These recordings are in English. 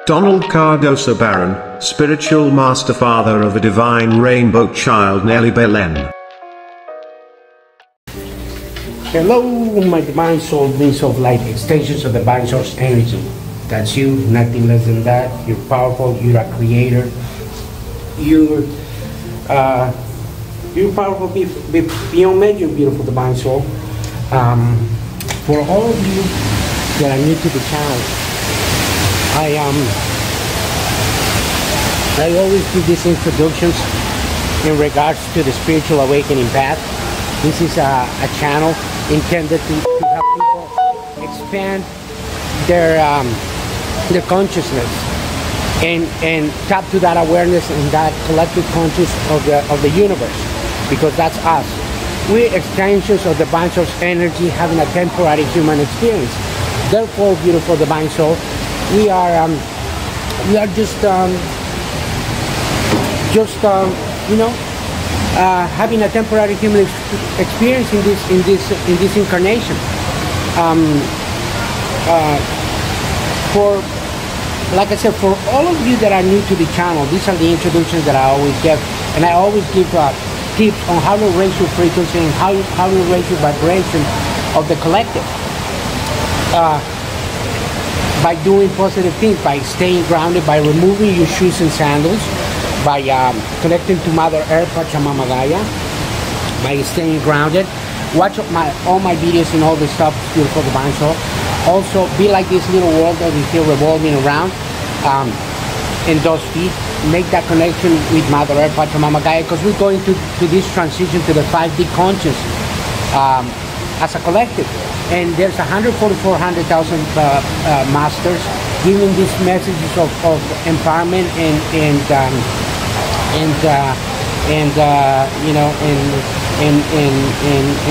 Donald Cardoso Barron, spiritual master father of a divine rainbow child Nelly Belen. Hello, my divine soul, beings of light, extensions of the divine source energy. That's you, nothing less than that. You're powerful, you're a creator. You're powerful beyond measure, beautiful divine soul. For all of you that are new to the channel, I always do these introductions in regards to the spiritual awakening path. This is a channel intended to help people expand their consciousness and tap to that awareness and that collective consciousness of the universe, because that's us. We're extensions of the divine source energy having a temporary human experience. Therefore, beautiful divine soul, we are just having a temporary human experience in this incarnation. Like I said, for all of you that are new to the channel, these are the introductions that I always give, and I always give tips on how to raise your frequency and how to raise your vibration of the collective. By doing positive things, by staying grounded, by removing your shoes and sandals, by connecting to Mother Earth, Pachamama Gaia, by staying grounded. Watch all my videos and all this stuff, beautiful divine soul. Also, be like this little world that we feel revolving around in those feet. Make that connection with Mother Earth, Pachamama Gaia, because we're going to this transition to the 5D conscious as a collective. And there's 144,000 masters giving these messages of empowerment and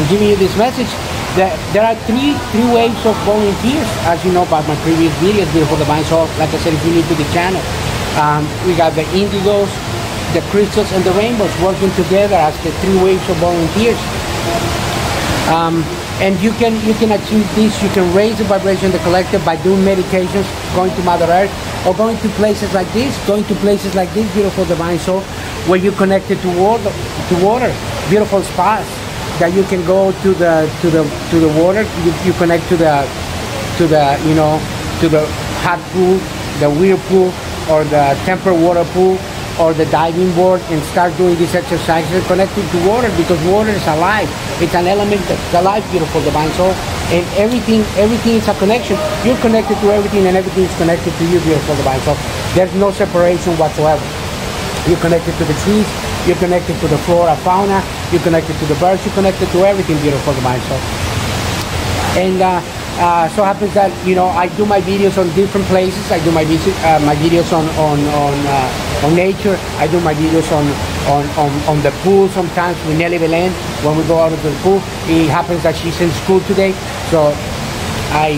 giving you this message. There are three waves of volunteers, as you know by my previous videos, beautiful divine soul. Like I said, if you're new to the channel, we got the indigos, the crystals, and the rainbows working together as the three waves of volunteers. And you can achieve this. You can raise the vibration of the collective by doing meditations, going to Mother Earth, or going to places like this, beautiful divine soul, where you're connected to water, beautiful spots that you can go to the water. You connect to the hot pool, the whirlpool, or the tempered water pool, or the diving board, and start doing these exercises connected to water, because water is alive. It's an element that's alive, beautiful divine soul, and everything is a connection. You're connected to everything, and everything is connected to you, beautiful divine soul. There's no separation whatsoever. You're connected to the trees, you're connected to the flora, fauna, you're connected to the birds, you're connected to everything, beautiful divine soul. And so happens that I do my videos on different places. I do my videos on nature. I do my videos on the pool sometimes with Nelly Belen when we go out of the pool. It happens that she's in school today, so I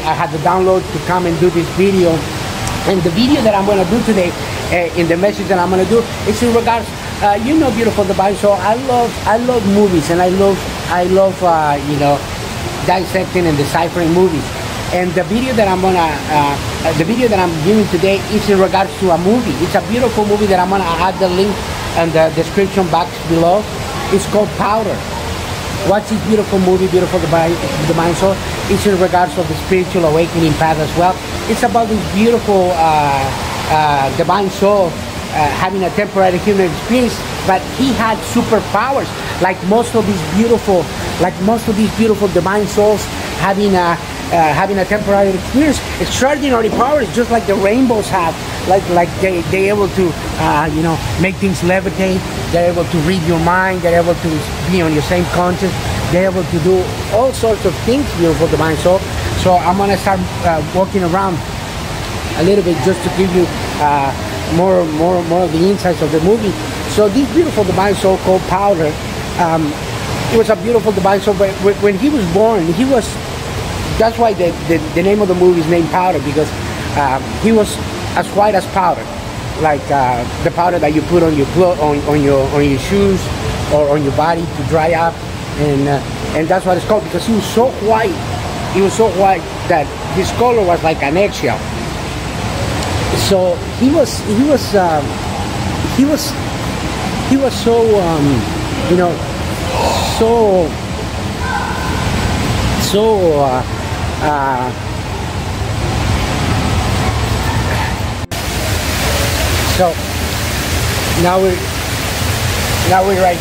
had the download to come and do this video. And the video that I'm going to do today, in the message that I'm going to do, is in regards, beautiful divine soul, I love movies, and I love dissecting and deciphering movies. And the video that I'm giving today is in regards to a movie. It's a beautiful movie that I'm gonna add the link in the description box below. It's called Powder. Watch this beautiful movie, beautiful divine soul. It's in regards to the spiritual awakening path as well. It's about this beautiful divine soul having a temporary human experience, but he had superpowers, like most of these beautiful divine souls having a temporary experience, extraordinary powers, just like the rainbows have. Like they're able to make things levitate. They're able to read your mind. They're able to be on your same conscience. They're able to do all sorts of things, beautiful divine soul. So I'm gonna start walking around a little bit just to give you more of the insights of the movie. So this beautiful divine soul called Powder, it was a beautiful divine soul, but when he was born, that's why the name of the movie is named Powder, because he was as white as powder, like the powder that you put on your on your shoes or on your body to dry up, and that's what it's called, because he was so white. He was so white that his color was like an eggshell. So he was so you know, so so now we're right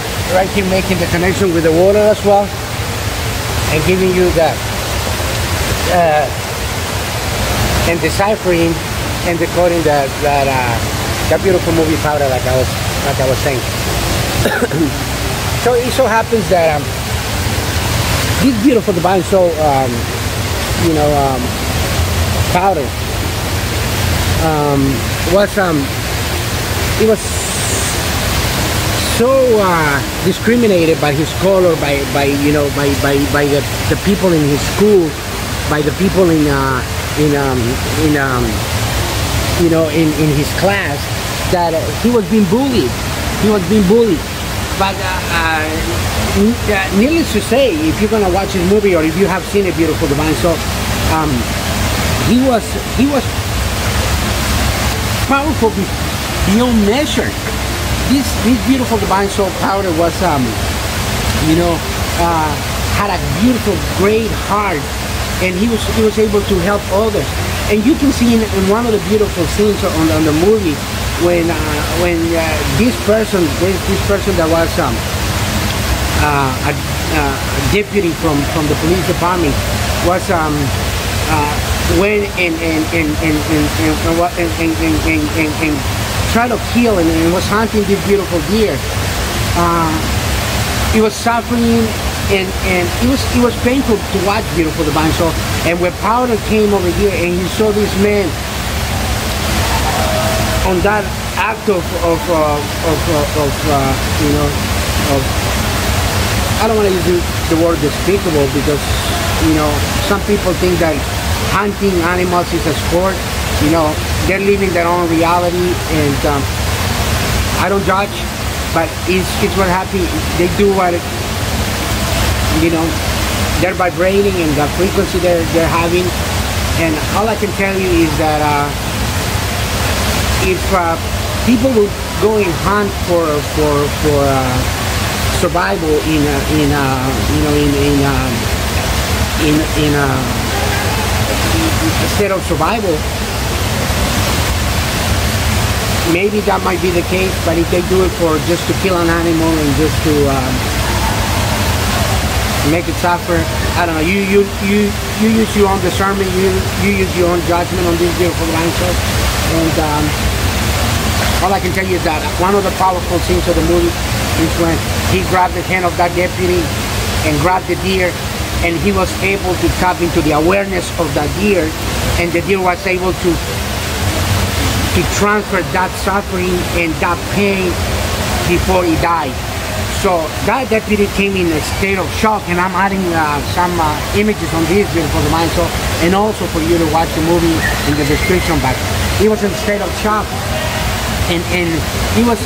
here making the connection with the water as well, and giving you that and deciphering and decoding that beautiful movie powder, like I was saying. So it so happens that this beautiful divine soul, powder was so discriminated by his color, by the people in his school, by the people in his class, that he was being bullied. But needless to say, if you're gonna watch his movie, or if you have seen A Beautiful Divine Soul, he was powerful beyond measure. This beautiful divine soul powder was had a beautiful, great heart, and he was able to help others. And you can see in one of the beautiful scenes on the movie when this person that was a deputy from the police department was went and tried to kill and was hunting this beautiful deer. He was suffering, and it was painful to watch Beautiful Divine Soul. And when Powder came over here and he saw this man on that act of I don't want to use the word despicable, because some people think that hunting animals is a sport. They're living their own reality, and I don't judge, but it's what happens. They do what they're vibrating and the frequency they're having. And all I can tell you is that if people would go and hunt for survival in a state of survival, maybe that might be the case. But if they do it for just to kill an animal and just to make it suffer, I don't know. You use your own discernment. You use your own judgment on this beautiful answer. And all I can tell you is that one of the powerful scenes of the movie is when he grabbed the hand of that deputy and grabbed the deer, and he was able to tap into the awareness of that deer, and the deer was able to transfer that suffering and that pain before he died. So that deputy came in a state of shock, and I'm adding some images on this beautiful divine soul, and also for you to watch the movie in the description box. He was in a state of shock, and he was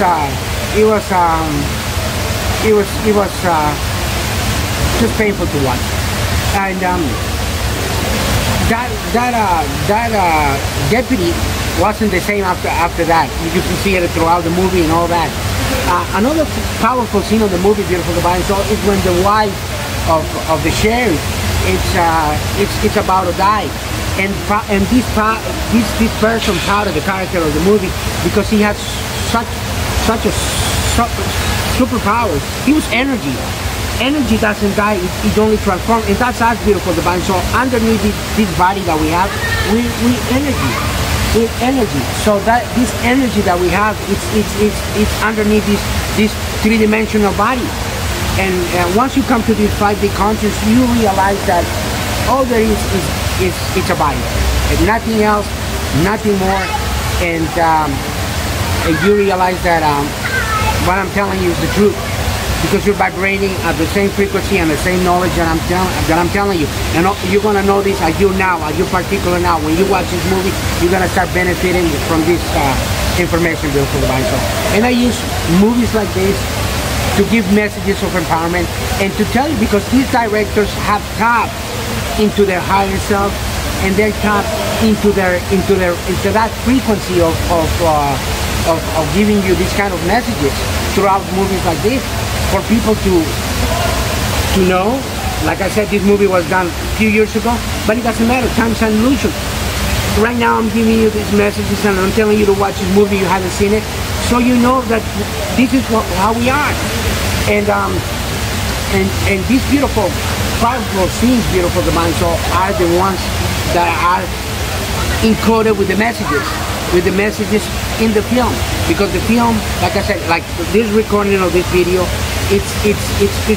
just painful to watch. And that deputy wasn't the same after that. You can see it throughout the movie and all that. Another powerful scene of the movie Beautiful Divine Soul is when the wife of the sheriff it's about to die, and this person, Powder, the character of the movie, because he has such a superpowers. He was energy. Energy doesn't die, it only transforms, and that's our Beautiful Divine Soul. Underneath this body that we have, we energy. With energy, so that this energy that we have, it's underneath this three-dimensional body. And once you come to this 5D conscious, you realize that all there is it's a body, and nothing else, nothing more. And you realize that what I'm telling you is the truth, because you're vibrating at the same frequency and the same knowledge that I'm telling you. And you're gonna know this as you particular now. When you watch this movie, you're gonna start benefiting from this information, Beautiful Divine Soul. And I use movies like this to give messages of empowerment and to tell you, because these directors have tapped into their higher self, and they tap into that frequency of giving you these kind of messages throughout movies like this, for people to know. Like I said, this movie was done a few years ago, but it doesn't matter. Time's an illusion. Right now I'm giving you these messages and I'm telling you to watch this movie. You haven't seen it, so you know that this is how we are. And these beautiful, powerful scenes, beautiful divine soul, are the ones that are encoded with the messages in the film. Because the film, like I said, like this recording of this video, it's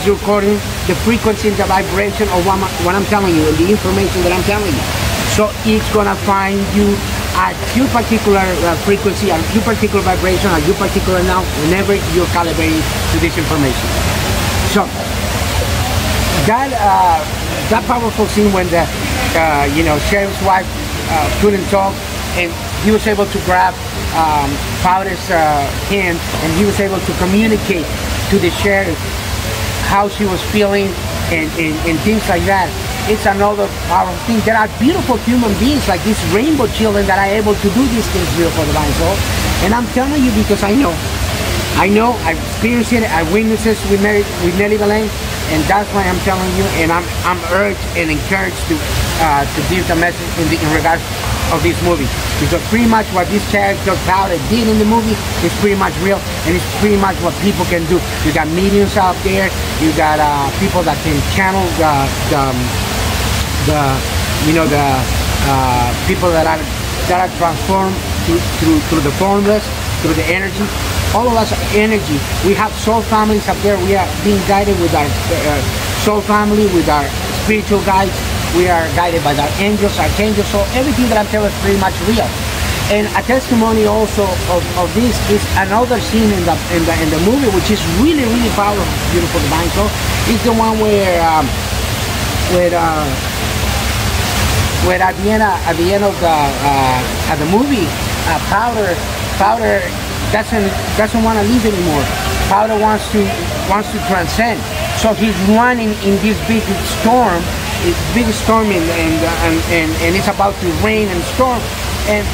recording the frequency and the vibration of what I'm telling you, and the information that I'm telling you. So it's gonna find you at your particular frequency, at your particular vibration, at your particular now, whenever you're calibrating to this information. So that powerful scene when the sheriff's wife couldn't talk, and he was able to grab Powder's hand, and he was able to communicate to the sheriff how she was feeling and things like that. It's another powerful thing. There are beautiful human beings like these rainbow children that are able to do these things, beautiful divine soul. And I'm telling you because I know, I've experienced it, I witnessed it with Nelly Belen, and that's why I'm telling you, and I'm urged and encouraged to give the message in regards of this movie, because pretty much what this character Powder did in the movie is pretty much real, and it's pretty much what people can do. You got mediums out there, you got people that can channel people that are transformed through the formless, through the energy. All of us are energy. We have soul families up there. We are being guided with our soul family, with our spiritual guides. We are guided by our angels, archangels. So everything that I'm telling is pretty much real. And a testimony also of this is another scene in the movie, which is really, really powerful, beautiful divine soul. It's the one where at the end of the movie, Powder doesn't want to leave anymore. Powder wants to transcend. So he's running in this big storm. It's big storm and it's about to rain and storm. And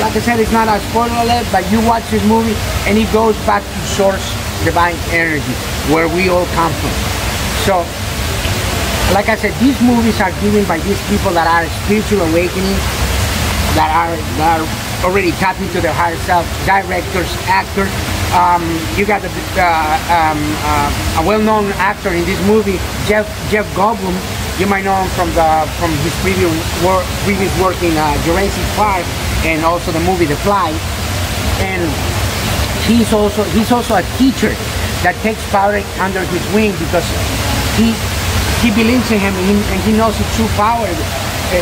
like I said, it's not a spoiler alert, but you watch this movie and it goes back to source divine energy, where we all come from. So, like I said, these movies are given by these people that are spiritual awakening, that are already tapped into their higher self, directors, actors. You got a well-known actor in this movie, Jeff Goldblum. You might know him from his previous work in Jurassic Park, and also the movie The Fly. And he's also a teacher that takes Powder under his wing, because he believes in him, and he knows his true power,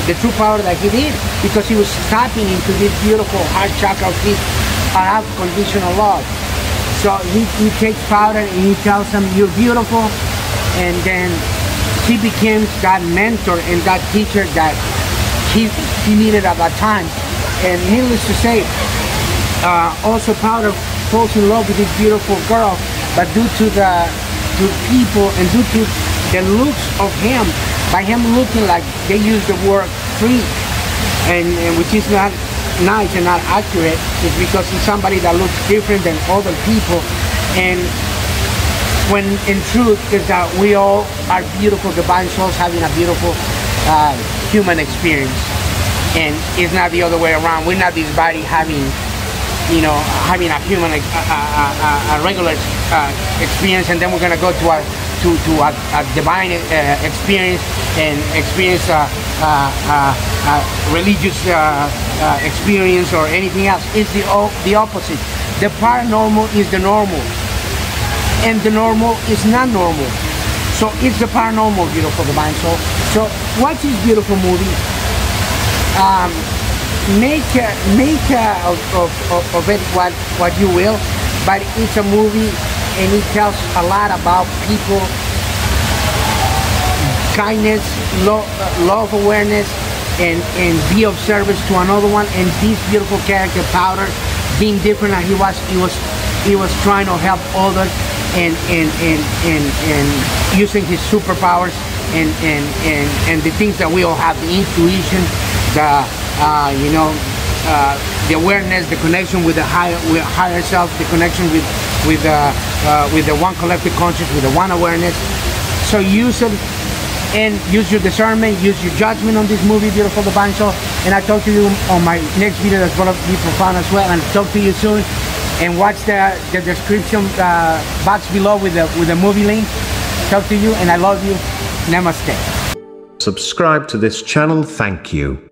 the true power that he did, because he was tapping into this beautiful heart chakra of his unconditional love. So he takes Powder and he tells him, you're beautiful, and then he becomes that mentor and that teacher that he needed at that time. And needless to say, also Powder falls in love with this beautiful girl, but due to people and due to the looks of him, by him looking like, they use the word freak, and which is not nice and not accurate, is because he's somebody that looks different than other people. And when in truth is that we all are beautiful divine souls having a beautiful human experience, and it's not the other way around. We're not this body having a human a regular experience, and then we're gonna go to a divine experience and experience religious experience or anything else. It's the opposite. The paranormal is the normal, and the normal is not normal. So it's the paranormal, beautiful divine soul. So watch this beautiful movie. Make of it what you will, but it's a movie, and it tells a lot about people, kindness, love, awareness, and be of service to another one. And this beautiful character Powder, being different than he was trying to help others and using his superpowers and the things that we all have, the intuition, the awareness, the connection with the higher self, the connection with the one collective conscious, with the one awareness. So use it, and use your discernment, use your judgment on this movie, Beautiful Divine Soul. And I talk to you on my next video that's going to be profound as well. And talk to you soon. And watch the description box below with the movie link. Talk to you, and I love you. Namaste. Subscribe to this channel. Thank you.